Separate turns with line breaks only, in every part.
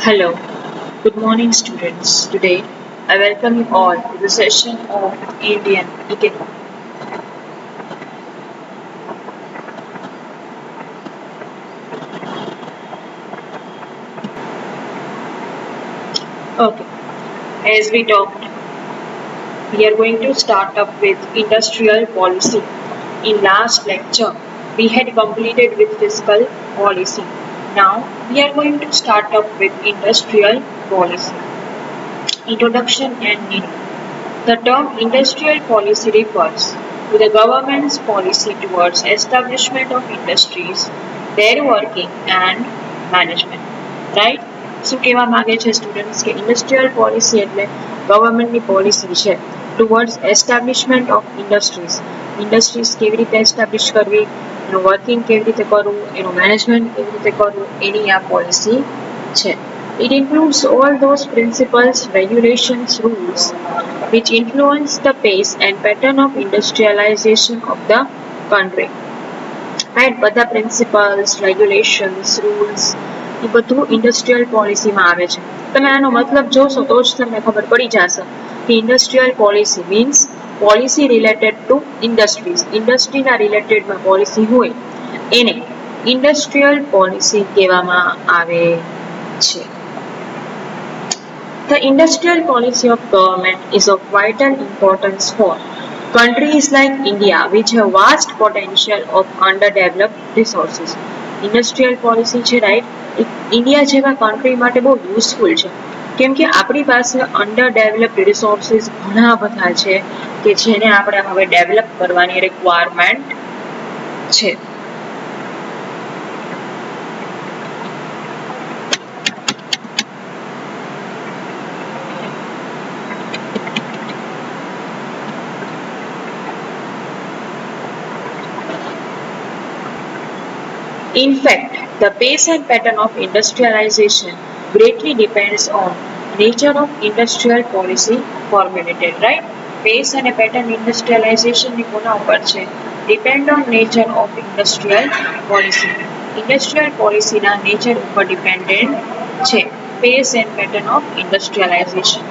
Hello, good morning students. Today I welcome you all to the session of Indian Economy. Okay, as we talked, we are going to start up with industrial policy. In last lecture, we had completed with fiscal policy. Now we are going to start up with industrial policy. Introduction and meaning. The term industrial policy refers to the government's policy towards establishment of industries, their working and management. Right? શું કહેવા માંગે છે students કે industrial policy એટલે ગવર્મેન્ટની policy છે towards establishment of industries કેવી રીતે એસ્ટાબ્લિશ કરવી, એનું વર્કિંગ કેવી રીતે કરવું, એનું મેનેજમેન્ટ કેવી રીતે કરવું, એની આ પોલિસી છે. It includes all those principles, regulations, rules which influence the pace and pattern of industrialization of the country. Right? બધા પ્રિન્સિપલ્સ, રેગ્યુલેશન્સ, રૂલ્સ એ બધું ઇન્ડસ્ટ્રીયલ પોલિસીમાં આવે છે. તમે આનો મતલબ જોશો તો જ તમને ખબર પડી જશે કે industrial policy means policy related to industries. ઇન્ડસ્ટ્રીના રિલેટેડમાં પોલિસી હોય એને ઇન્ડસ્ટ્રીયલ પોલિસી કહેવામાં આવે છે. The industrial policy of government is of vital importance for countries like India which have vast potential of underdeveloped resources. Industrial policy છે right, India જેવા country માટે બહુ યુઝફુલ છે કેમ કે આપણી પાસે અંડર ડેવલપ્ડ રિસોર્સિસ ઘણા બધા છે કે જેને આપણે હવે ડેવલપ કરવાની રિક્વાયરમેન્ટ છે. In fact, the pace and pattern of industrialization greatly depends on nature of industrial policy formulated, right? Pace and pattern industrialization ની કોના ઉપર છે? Depend on nature of industrial policy. Industrial policy ના nature ઉપર dependent છે. Pace and pattern of industrialization.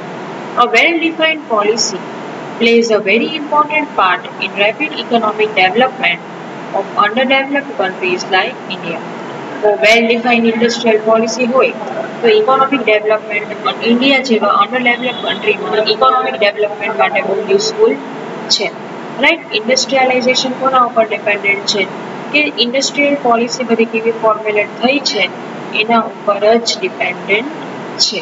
A well-defined policy plays a very important part in rapid economic development of underdeveloped countries like India. તો વેલ defined industrial policy હોય તો economic development India જેવા અંડરડેવલપ કન્ટ્રીમાં economic development માટે બહુ useful છે. Right, ઇન્ડસ્ટ્રીયલાઇઝેશન કોના ઉપર ડિપેન્ડન્ટ છે કે ઇન્ડસ્ટ્રીયલ પોલિસી બધી કેવી ફોર્મ્યુલેટ થઈ છે એના ઉપર જ ડિપેન્ડન્ટ છે.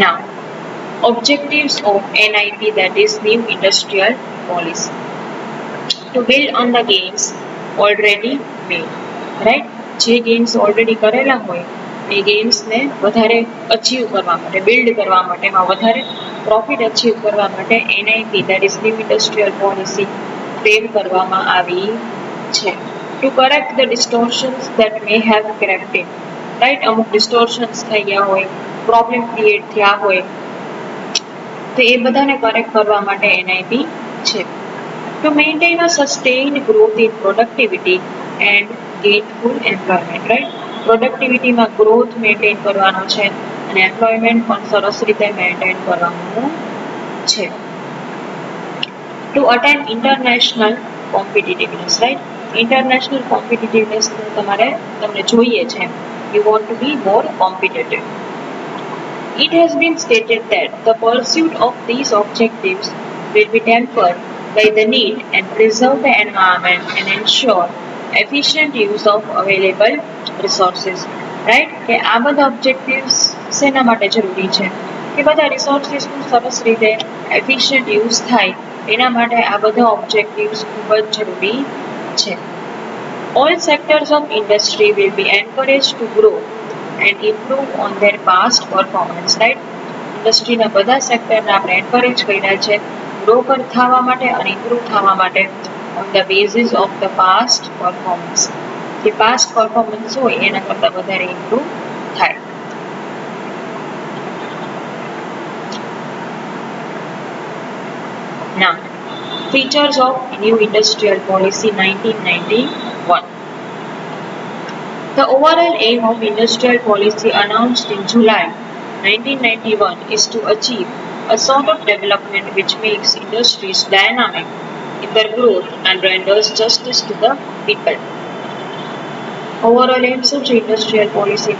Now, objectives of NIP, that is New Industrial Policy. To build on the gains already made. Right? જે gains already કરેલા હોય એ gains ને વધારે achieve કરવા માટે, build કરવા માટે, એમાં વધારે profit achieve કરવા માટે NIP, that is New Industrial Policy, frame કરવામાં આવી છે. To correct the distortions that may have crept in. Right? અમુક distortions થઈ ગયા હોય, problem create થયા હોય તો એ બધાને કરેક્ટ કરવા માટે NIP છે. To maintain a sustained growth in productivity and gainful employment, right? પ્રોડક્ટિવિટીમાં ગ્રોથ મેન્ટેન કરવાનો છે અને એમ્પ્લોયમેન્ટ પણ સરસ રીતે મેન્ટેન કરવાનું છે. To attain international competitiveness, right? International competitiveness તમને જોઈએ છે. You want to be more competitive. It has been stated that the pursuit of these objectives will be tempered by the need and preserve the environment and ensure efficient use of available resources. Right? કે આ બધા objectives શેના માટે જરૂરી છે કે બધા resources નું સરસ રીતે efficient use થાય એના માટે આ બધા objectives ખૂબ જ જરૂરી છે. All sectors of industry will be encouraged to grow and improve on their past performance, right? ઇન્ડસ્ટ્રીના બધા સેક્ટરને આપણે એન્કરેજ કર્યા છે ગ્રો થવા માટે અને ઇમ્પ્રૂવ થવા માટે on the basis of the past performance. જે પાસ્ટ પરફોર્મન્સ હોય એના કરતાં વધારે ઇમ્પ્રૂવ થાય. Now, Features of New Industrial Policy 1991. The overall aim of industrial policy announced in July 1991 is to achieve a sort of development which makes industries dynamic in their growth and renders justice to the people. Overall aims of industrial policy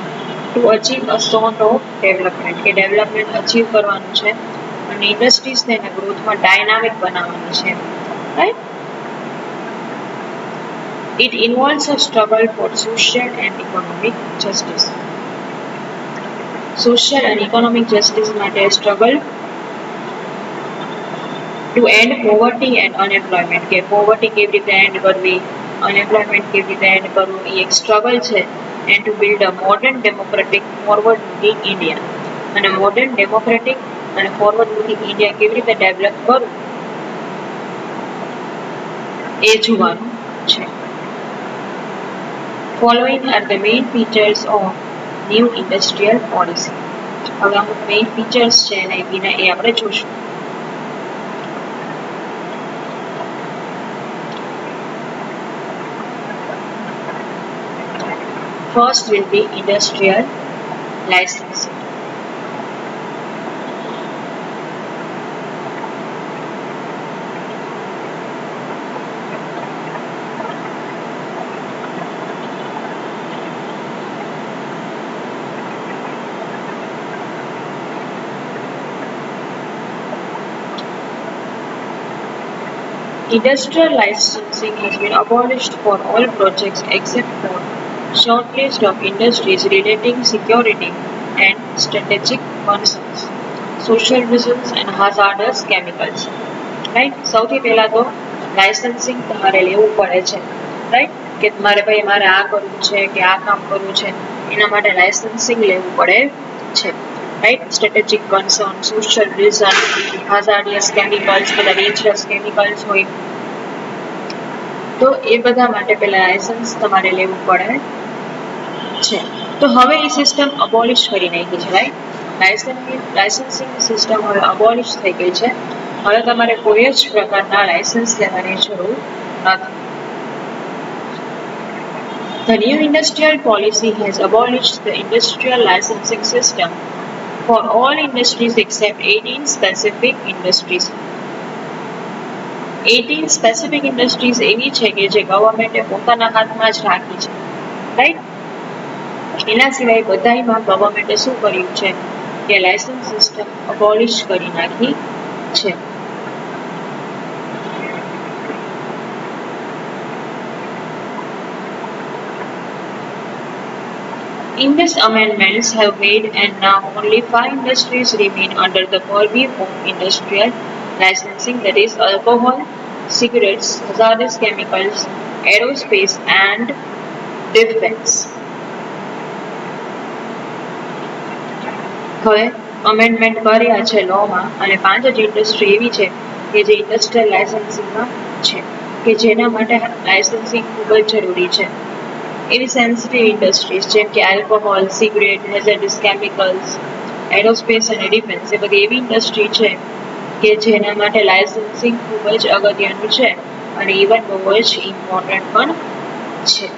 to achieve a sort of development કે development achieve કરવાનું છે અને industries ને growth માં dynamic બનાવવાની છે, right? It involves a struggle for social and economic justice. Social and economic justice માટે struggle to end poverty and unemployment કે poverty કેવી રીતે end કરવી, unemployment કેવી રીતે end કરવું, એ એક struggle છે, and to build a modern democratic forward looking India. અને modern democratic અને forward looking India કેવી રીતે develop કરવું એ જોવાનું છે. Following are the main features of new industrial policy. હવે અમુક main features છે ને એ આપણે જોશું. First will be industrial licensing. Industrial licensing has been abolished for all projects except for short list of industries relating security and strategic concerns, social reasons and hazardous chemicals. Right? સૌથી પહેલા તો licensing તમારે લેવું પડે છે, right? કે તમારે ભાઈ મારે આ કરવું છે કે આ કામ કરવું છે એના માટે લાઇસન્સિંગ લેવું પડે છે, right? Strategic concern, social reason, hazardous chemicals, બધા ડેન્જરસ કેમિકલ્સ હોય તો એ બધા માટે પહેલા લાઇસન્સ તમારે લેવું પડે છે. તો હવે એ સિસ્ટમ અબોલિશ કરી નાખી છે, રાઈટ? લાઇસન્સિંગ સિસ્ટમ હવે અબોલિશ થઈ ગઈ છે. હવે તમારે કોઈ જ પ્રકારના લાઇસન્સ લેવાની જરૂર નથી. The new industrial policy has abolished the industrial licensing system for all industries except 18 specific industries. 18 specific industries એવી છે કે જે ગવર્મેન્ટે પોતાના હાથમાં જ રાખી છે, રાઈટ? એના સિવાય બધામાં ગવર્મેન્ટે શું કર્યું છે કે લાઇસન્સ સિસ્ટમ અબોલિશ કરી નાખી છે. In this amendments have made and now only 5 industries remain under the purview of industrial licensing, that is alcohol, cigarettes, hazardous chemicals, aerospace and defense. હવે અમેન્ડમેન્ટ કર્યા છે લોમાં અને 5 જ ઇન્ડસ્ટ્રી એવી છે કે જે ઇન્ડસ્ટ્રીયલ લાઇસન્સિંગમાં છે કે જેના માટે લાઇસન્સિંગ ખૂબ જ જરૂરી છે. એવી સેન્સિટિવ ઇન્ડસ્ટ્રીઝ જેમ કે આલ્કોહોલ, સિગરેટ, હેઝર્ડસ કેમિકલ્સ, એરોસ્પેસ અને ડિફેન્સ, એ બધી એવી ઇન્ડસ્ટ્રી છે કે જેના માટે લાઇસન્સિંગ ખૂબ જ અગત્યનું છે અને ઇવન બહુ જ ઇમ્પોર્ટન્ટ પણ છે.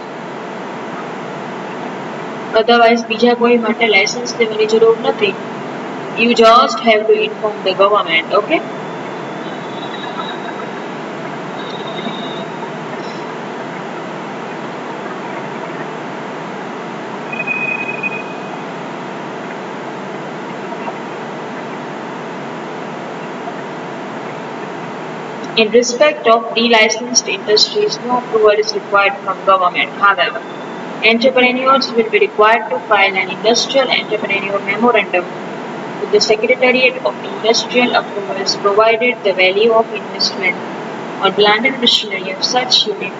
અધરવાઇઝ બીજા કોઈ માટે લાઇસન્સ લેવાની જરૂર નથી. You just have to inform the government, okay? In respect of delicensed industries, no approval is required from government. However, entrepreneurs will be required to file an industrial entrepreneur memorandum with the Secretariat of Industrial Approvals provided the value of investment on plant and machinery of such unit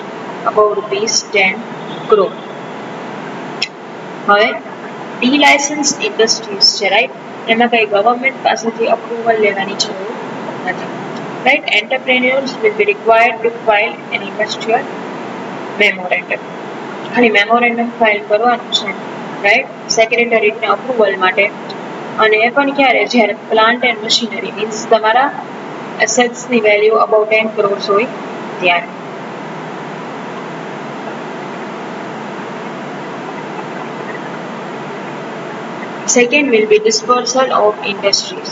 above ₹10 crore. હવે delicensed industries છે, right? એમાં કઈ government પાસેથી approval લેવાની જરૂર નથી, right? Entrepreneurs will be required to file an industrial memorandum. ખાલી memorandum file કરવાનું છે, રાઈટ? સેક્રેટરીના અપ્રુવલ માટે. અને એ પણ ક્યારે? જ્યારે પ્લાન્ટ એન્ડ મશીનરી મીન્સ તમારા એસેટ્સની વેલ્યુ અબાઉટ 10 crores હોય ત્યારે. Second will be dispersal of industries.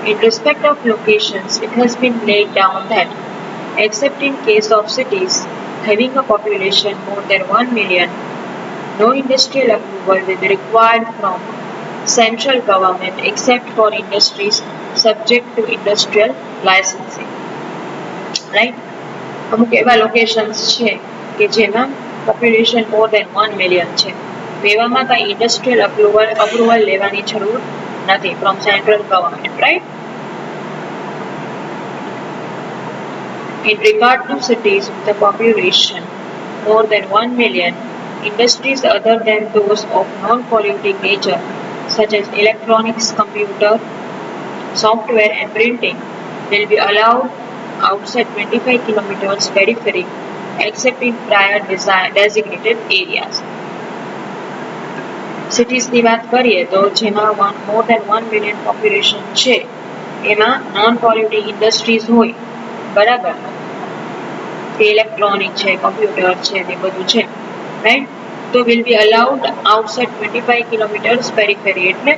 In respect of locations, it has been laid down that, except in case of cities having a population more than 1 million, no industrial approval will be required from central government except for industries subject to industrial licensing. Right? અમુક એવા locations છે કે જેમાં population મોર દેન 1 million છે, એવામાં કાંઈ industrial approval લેવાની જરૂર નથી from central government. Right? In regard to cities with a population more than 1 million, industries other than those of non-polluting nature, such as electronics, computer, software and printing, will be allowed outside 25 kilometers periphery except in prior designated areas. સિટીઝની વાત કરીએ તો જેમાં મોર દેન 1 million population છે એમાં non પોલ્યુટિંગ industries હોય, બરાબર, કે electronic છે, કમ્પ્યુટર છે, તે બધું છે, રાઈટ, તો will be allowed outside 25 kilometres periphery, એટલે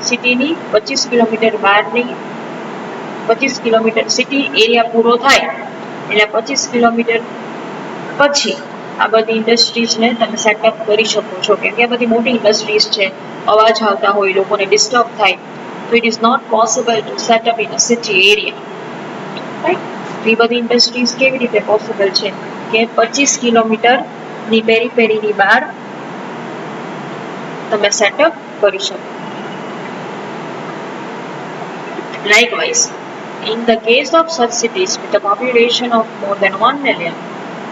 સિટીની 25 કિલોમીટર બહારની, 25 કિલોમીટર સિટી એરિયા પૂરો થાય એટલે 25 કિલોમીટર પછી આ બધી ઇન્ડસ્ટ્રીઝને તમે સેટઅપ કરી શકો છો, કેમ કે આ બધી મોટી ઇન્ડસ્ટ્રીઝ છે, અવાજ આવતા હોય, લોકોને ડિસ્ટર્બ થાય, તો it is not possible to set up in a city area. Right? એ બધી ઇન્ડસ્ટ્રીઝ કેવી રીતે પોસિબલ છે કે 25 કિલોમીટરની પેરીફેરીની બહાર તમે સેટઅપ કરી શકો. Likewise, in the case of such cities with a population of more than 1 million,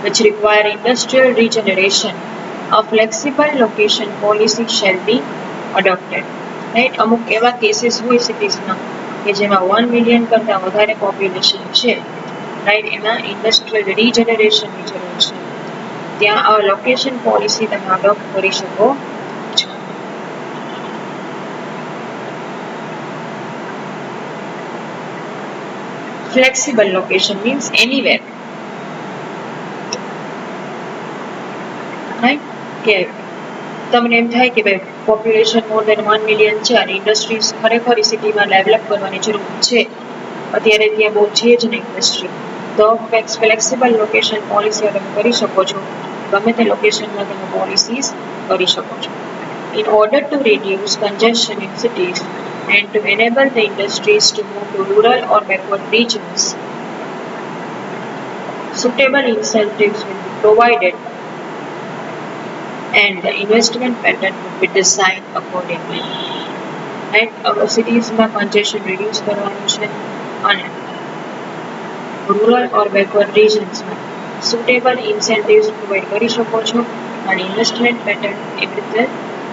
which require industrial regeneration, a flexible location policy shall be adopted. Right? અમુક એવા કેસીસ હોય સિટીઝમાં કે જેમાં 1 મિલિયન કરતાં વધારે પોપ્યુલેશન છે, રાઈટ, એમાં ઇન્ડસ્ટ્રીયલ રીજનરેશનની જરૂર છે, ત્યાં આ લોકેશન પોલિસી તમે અડોપ્ટ કરી શકો છો. Flexible location means anywhere. Right? કે તમને એમ થાય કે ભાઈ પોપ્યુલેશન મોર દેન 1 મિલિયન છે અને ઇન્ડસ્ટ્રીઝ ખરેખર સિટીમાં ડેવલપ કરવાની જરૂર છે, અત્યારે ત્યાં બહુ છે જ નહીં ઇન્ડસ્ટ્રી, તો ફ્લેક્સિબલ લોકેશન પોલિસી તમે કરી શકો છો, ગમે તે લોકેશનમાં તમે પોલિસીસ કરી શકો છો. In order to reduce congestion in cities and to enable the industries to move to rural or backward regions, suitable incentives will be provided and the investment pattern would be designed accordingly. Right? સિટીઝમાં congestion reduce કરવાનું છે અને rural ઓર backward રિજન્સમાં suitable incentives provide કરી શકો છો અને investment pattern એવી રીતે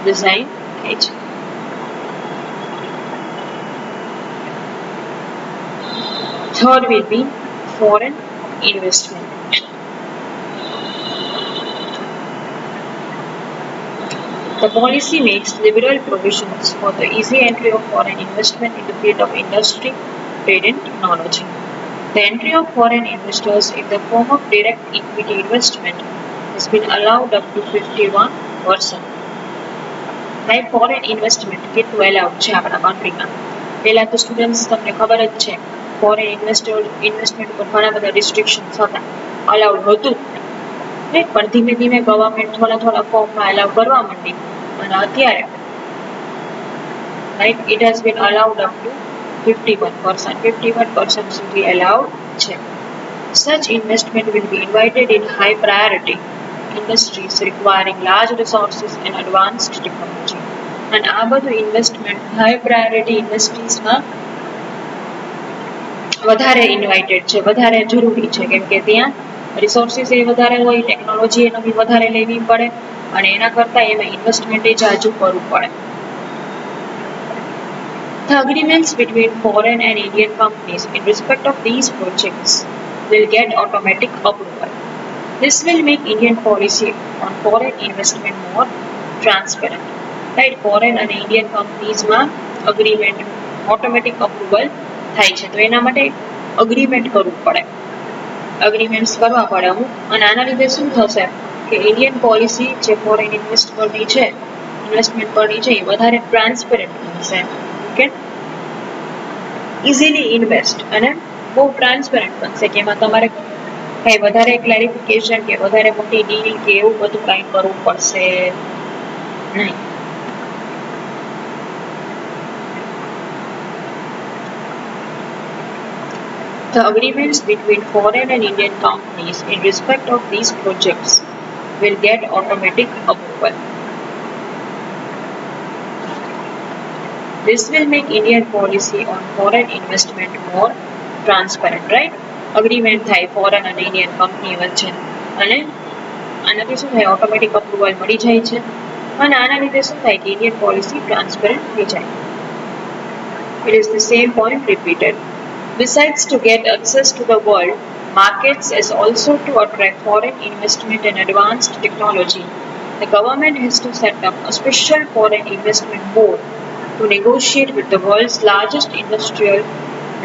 design થાય છે. Third will be foreign investment. The policy makes liberal provisions for the easy entry of foreign investment in the field of industry, trade and technology. The entry of foreign investors in the form of direct equity investment has been allowed up to 51%. By foreign investment કેટલું allowed છે આપણા કન્ટ્રીમાં? પહેલા તો students તમને ખબર જ છે, ફોરેન ઇન્વેસ્ટમેન્ટ ઉપર ઘણા બધા રિસ્ટ્રિક્શન્સ હતા, અલાઉડ હતું, પણ ધીમે ધીમે ગવર્મેન્ટ થોડા ફોર્મમાં અલાઉ કરવા માંડી અને અત્યારે right it has been allowed up to 51% સુધી અલાઉડ છે. Such investment will be invited in high priority industries requiring large resources and advanced technology. And આ બધું ઇન્વેસ્ટમેન્ટ હાઈ પ્રાયોરિટી ઇન્ડસ્ટ્રીઝમાં વધારે ઇન્વાઇટેડ છે, વધારે જરૂરી છે, કેમ કે ત્યાં રિસોર્સિસ એ વધારે હોય, ટેકનોલોજી એનો બી વધારે લેવી પડે અને એના કરતાં એમાં ઇન્વેસ્ટમેન્ટ એ જાજુ કરવું પડે. The agreements between foreign and Indian companies in respect of these projects will get automatic approval. This will make Indian policy on foreign investment more transparent. Right? Foreign and Indian companies માં agreement automatic approval થાય છે, તો એના માટે agreement કરવું પડે, અગ્રીમેન્ટ્સ કરવા પડે અમુક. અને આના લીધે શું થશે કે ઇન્ડિયન પોલિસી જે ફોરેન ઇન્વેસ્ટમેન્ટ પરની છે એ વધારે ટ્રાન્સપેરન્ટ બનશે. ઓકે, ઇઝીલી ઇન્વેસ્ટ અને બહુ ટ્રાન્સપેરન્ટ બનશે કે એમાં તમારે કઈ વધારે ક્લેરિફિકેશન કે વધારે મોટી ડીલ કે એવું બધું કઈ કરવું પડશે નહીં. The agreements between foreign and Indian companies in respect of these projects will get automatic approval. This will make Indian policy on foreign investment more transparent, right? Agreement થાય foreign and Indian company વચ્ચે અને આનાથી શું થાય automatic approval મળી જાય છે અને આના લીધે શું થાય કે ઇન્ડિયન પોલિસી ટ્રાન્સપેરન્ટ થઈ જાય. It is the same point repeated. Besides to get access to the world markets as also to attract foreign investment and advanced technology, the government has to set up a special foreign investment board to negotiate with the world's largest industrial,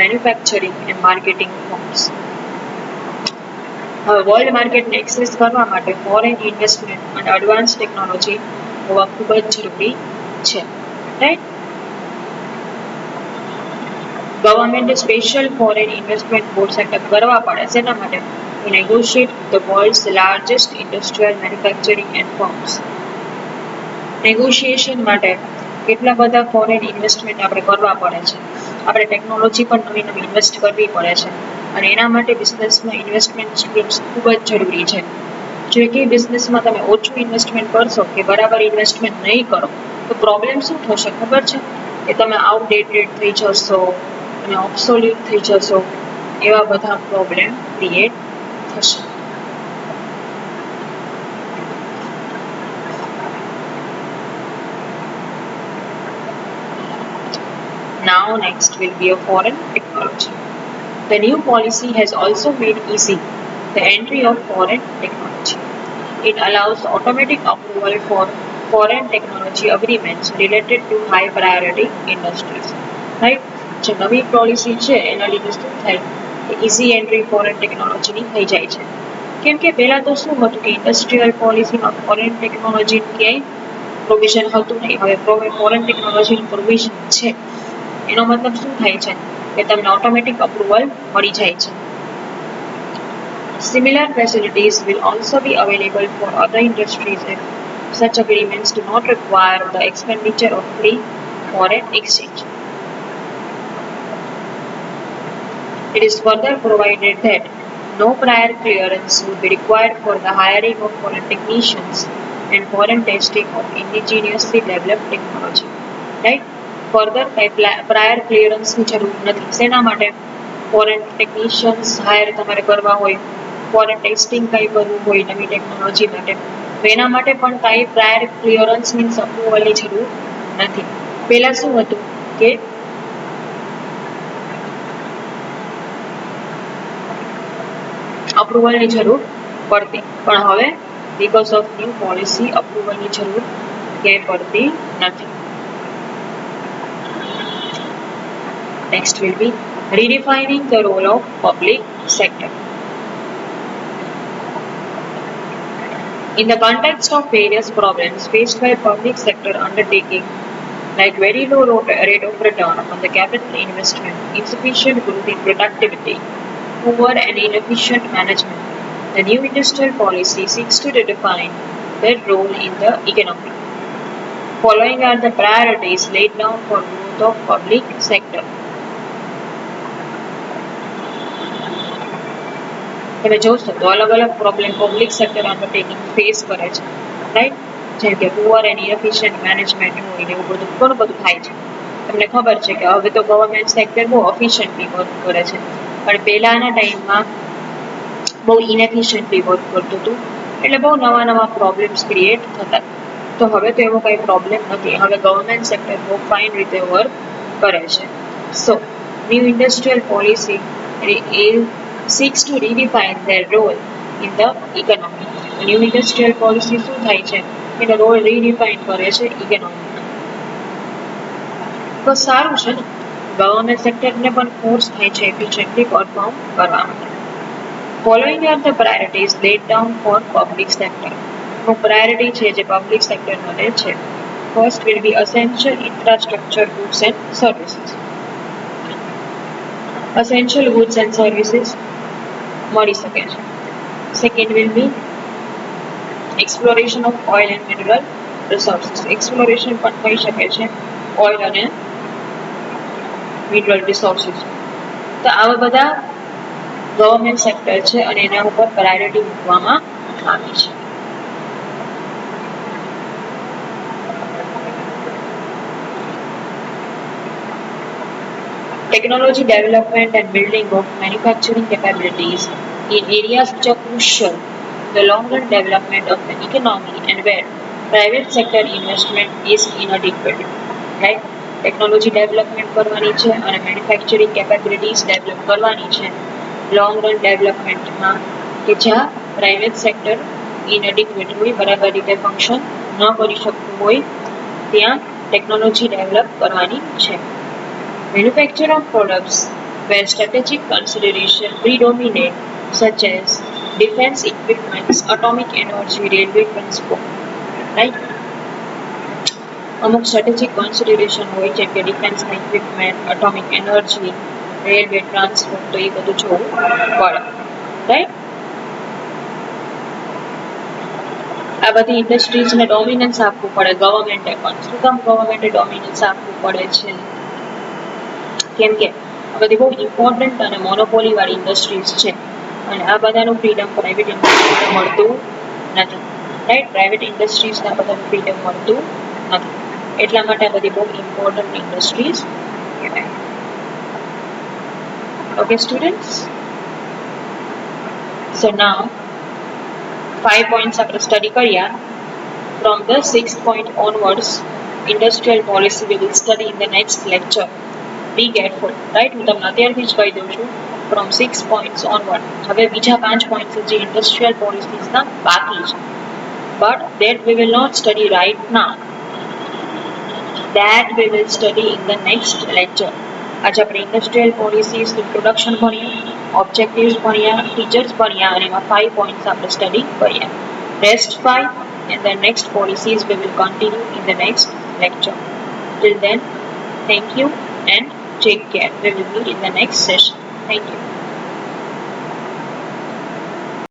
manufacturing and marketing firms. હવે world માર્કેટને access કરવા માટે foreign investment અને advance technology હોવા ખૂબ જ જરૂરી છે, રાઈટ? ગવર્મેન્ટે special foreign investment board set up કરવા પડે શેના માટે? To negotiate the world's largest industrial manufacturing and firms. Negotiation માટે કેટલા બધા ફોરેન ઇન્વેસ્ટમેન્ટ આપણે કરવા પડે છે, આપણે ટેકનોલોજી પણ નવી નવી ઇન્વેસ્ટ કરવી પડે છે અને એના માટે બિઝનેસમાં ઇન્વેસ્ટમેન્ટ સ્કીમ્સ ખૂબ જ જરૂરી છે. જો કે બિઝનેસમાં તમે ઓછું ઇન્વેસ્ટમેન્ટ કરશો કે બરાબર ઇન્વેસ્ટમેન્ટ નહીં કરો તો પ્રોબ્લેમ શું થશે ખબર છે કે તમે આઉટડેટેડ થઈ જશો અને ઓબ્સોલ્યુટ થઈ જશો, એવા બધા પ્રોબ્લેમ ક્રિએટ થશે. Now next will be a foreign technology. The new policy has also made easy the entry of foreign technology. It allows automatic approval for foreign technology agreements related to high priority industries. Right? જે નવી policy છે એના લીધે શું થાય કે easy entry foreign ટેકનોલોજીની થઈ જાય છે. કેમ કે પહેલા તો શું હતું કે ઇન્ડસ્ટ્રીયલ પોલિસીમાં ફોરેન ટેકનોલોજી ક્યાંય પ્રોવિઝન હતું નહીં. હવે ફોરેન ટેકનોલોજીનું પ્રોવિઝન છે એનો મતલબ શું થાય છે કે તમને ઓટોમેટિક અપ્રુવલ મળી જાય છે. Similar facilities will also be available for other industries if such agreements do not require the expenditure of free foreign exchange. It is further provided that no prior clearance will be required for the hiring of foreign technicians and foreign testing of indigenously developed technology. Right? Further કંઈ prior ક્લિયરન્સની જરૂર નથી. શેના માટે? Foreign technicians higher તમારે કરવા હોય, foreign testing કંઈ કરવું હોય નવી ટેકનોલોજી માટે, તો એના માટે પણ કાંઈ પ્રાયર ક્લિયરન્સ મીન્સ અપ્રુવલની જરૂર નથી. પહેલાં શું હતું કે અપ્રુવલની જરૂર પડતી, પણ હવે બીકોઝ ઓફ ન્યૂ પોલિસી અપ્રુવલની જરૂર ક્યાંય પડતી નથી. Next will be redefining the role of public sector. In the context of various problems faced by public sector undertaking, like very low rate of return on the capital investment, insufficient growth in productivity, poor and inefficient management, the new industrial policy seeks to redefine their role in the economy. Following are the priorities laid down for growth of public sector. તમે જોશો તો અલગ અલગ problem public sector undertaking face કરે છે, right? જેમ કે poor and inefficient management હોય ને એવું બધું ઘણું બધું થાય છે. તમને ખબર છે કે હવે તો ગવર્મેન્ટ સેક્ટર બહુ એફિશિયન્ટલી વર્ક કરે છે, પણ પહેલાના ટાઈમમાં બહુ ઇનએફિશિયન્ટલી વર્ક કરતું હતું, એટલે બહુ નવા નવા પ્રોબ્લેમ્સ ક્રિએટ થતા. તો હવે તો એવો કંઈ પ્રોબ્લેમ નથી. હવે ગવર્મેન્ટ સેક્ટર બહુ ફાઇન રીતે વર્ક કરે છે. So new industrial policy seeks to redefine their role in the economy. New industrial policy શું થાય છે એનો રોલ રીડિફાઇન કરે છે ઇકોનોમીમાં. તો સારું છે ને, ગવર્મેન્ટ સેક્ટરને પણ ફોર્સ થાય છે એફિશિયન્ટલી પરફોર્મ કરવા માટે. Following are the priorities laid down for public sector. Priority છે જે પબ્લિક સેક્ટર માટે છે. First will be essential infrastructure goods and services. Essential goods and services મળી શકે છે. Second will be exploration of oil and mineral resources. Exploration પણ થઈ શકે છે ઓઇલ અને મિનરલ રિસોર્સિસ. તો આવા બધા ગવર્મેન્ટ સેક્ટર છે અને એના ઉપર પ્રાયોરિટી મૂકવામાં આવી છે. Technology development and building of manufacturing capabilities in areas which are crucial to the long-run development of the economy and where private sector investment is inadequate. Right? Technology development કરવાની છે અને મેન્યુફેક્ચરિંગ કેપેબિલિટીઝ ડેવલપ કરવાની છે long run ડેવલપમેન્ટમાં કે જ્યાં private sector ઇનએડિક્વેટ હોય, બરાબર રીતે ફંક્શન ન કરી શકતું હોય ત્યાં ટેકનોલોજી ડેવલપ કરવાની છે. Manufacture of products where strategic consideration predominate, such as defense equipments, atomic energy, railway transport, right? અમુક સ્ટ્રેટેજિક કન્સિડરેશન હોય જેમ કે ડિફેન્સના equipment, atomic energy, railway transport, તો એ બધું જોવું પડે, રાઈટ? આ બધી ઇન્ડસ્ટ્રીઝને ડોમિનન્સ આપવું પડે ગવર્મેન્ટે પણ. શું કામ ગવર્મેન્ટે ડોમિનન્સ આપવું પડે છે? કેમ કે આ બધી બહુ ઇમ્પોર્ટન્ટ અને મોનોપોલી વાળી ઇન્ડસ્ટ્રીઝ છે અને આ બધાનું ફ્રીડમ પ્રાઇવેટ ઇન્ડસ્ટ્રીઝને મળતું નથી, રાઈટ? પ્રાઇવેટ ઇન્ડસ્ટ્રીઝને આ બધાનું ફ્રીડમ મળતું નથી, એટલા માટે આ બધી બહુ ઇમ્પોર્ટન્ટ ઇન્ડસ્ટ્રીઝ કહેવાય. ઓકે સ્ટુડન્ટ્સ, સો નાઉ 5 points આપણે સ્ટડી કર્યા. From the 6th point onwards, industrial policy we will study in the next lecture. Be careful, right? હું તમને અત્યારથી જ કહી દઉં છું, from 6 points onward. હવે બીજા 5 points જે ઇન્ડસ્ટ્રીયલ પોલિસીસના બાકી છે, but that we will not study right now. That we will study in the next lecture. આજે આપણે ઇન્ડસ્ટ્રીયલ પોલિસીસનું પ્રોડક્શન ભણ્યા, ઓબ્જેક્ટિવ્સ ભણ્યા, ફીચર્સ ભણ્યા અને એમાં 5 points આપણે સ્ટડી કર્યા. Rest 5 and the next policies we will continue in the next lecture. Till then, thank you and take care. We will meet in the next session. Thank you.